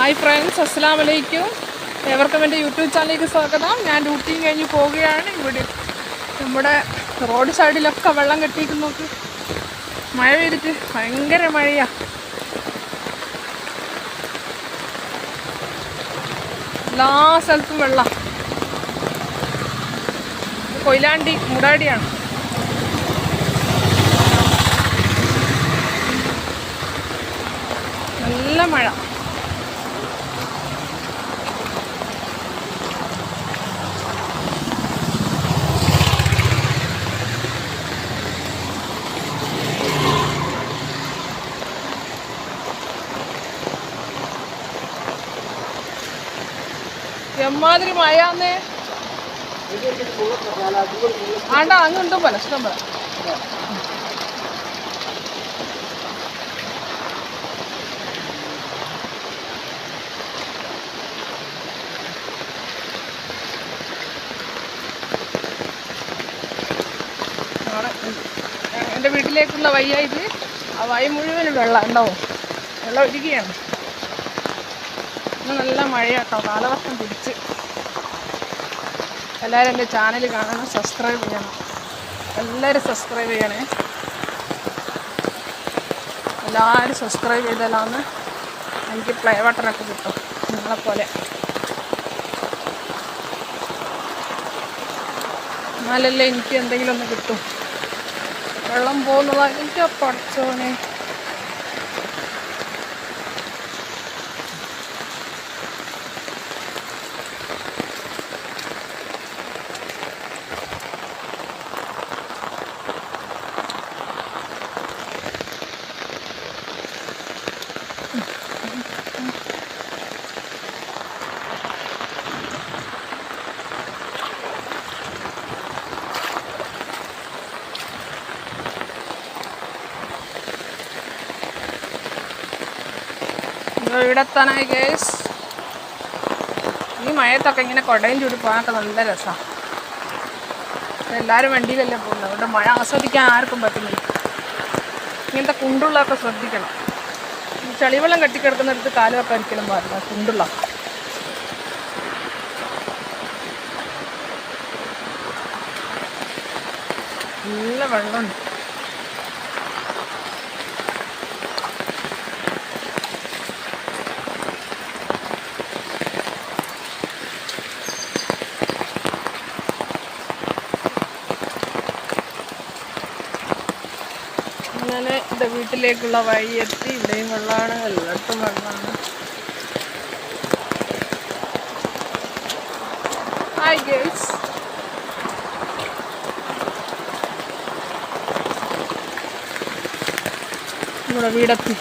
Hi friends, അസ്സലാമു അലൈക്കും. ഏവർക്കും എൻ്റെ യൂട്യൂബ് ചാനലിലേക്ക് സ്വാഗതം. ഞാൻ ഡ്യൂട്ടിയും കഴിഞ്ഞ് പോവുകയാണ്. ഇവിടെ നമ്മുടെ റോഡ് സൈഡിലൊക്കെ വെള്ളം കെട്ടിയിട്ട് നോക്ക്. മഴ പെയ്തിട്ട് ഭയങ്കര മഴയാണ്. എല്ലാ സ്ഥലത്തും വെള്ളം. കൊയിലാണ്ടി മുടാടിയാണ്. നല്ല മഴ. എമ്മാതിരി മഴയാന്നേ. ആണ്ടാ അങ്ങുണ്ടോ പോലെ ഇഷ്ടം പോലെ. എൻ്റെ വീട്ടിലേക്കുള്ള വയ്യായിട്ട് ആ വഴി മുഴുവനും വെള്ളം ഉണ്ടാവും. വെള്ളം ഒഴുകിയാണ്. ഇന്ന് നല്ല മഴയാട്ടോ, കാലവർഷം പിടിച്ച്. എല്ലാവരും എൻ്റെ ചാനൽ കാണണം, സബ്സ്ക്രൈബ് ചെയ്യണം. എല്ലാവരും സബ്സ്ക്രൈബ് ചെയ്യണേ. എല്ലാവരും സബ്സ്ക്രൈബ് ചെയ്താലാന്ന് എനിക്ക് പ്ലേ ബട്ടണൊക്കെ കിട്ടും, നിങ്ങളെപ്പോലെ. എന്നാലല്ലേ എനിക്ക് എന്തെങ്കിലും ഒന്ന് കിട്ടും. വെള്ളം പോകുന്നതാണ് എനിക്ക് പഠിച്ചോനെ. ഇവിടെ എത്താനായി ഗേസ്. ഈ മഴയത്തൊക്കെ ഇങ്ങനെ കുടയും ചൂടി പോകാനൊക്കെ നല്ല രസമാണ്. എല്ലാവരും വണ്ടിയിലല്ലേ പോകുന്നത്, അതുകൊണ്ട് മഴ ആസ്വദിക്കാൻ ആർക്കും പറ്റുന്നില്ല. ഇങ്ങനത്തെ കുണ്ടുള്ളതൊക്കെ ശ്രദ്ധിക്കണം. ഈ ചളിവെള്ളം കെട്ടിക്കിടക്കുന്നിടത്ത് കാലുമൊക്കെ ഒരിക്കലും പാടില്ല. കുണ്ടുള്ള നല്ല വെള്ളമുണ്ട്. അങ്ങനെ എൻ്റെ വീട്ടിലേക്കുള്ള വഴി എത്തി. ഇവിടെയും വെള്ളമാണ്, എല്ലായിടത്തും വെള്ളമാണ്. Hi girls. നമ്മുടെ വീടെത്തി.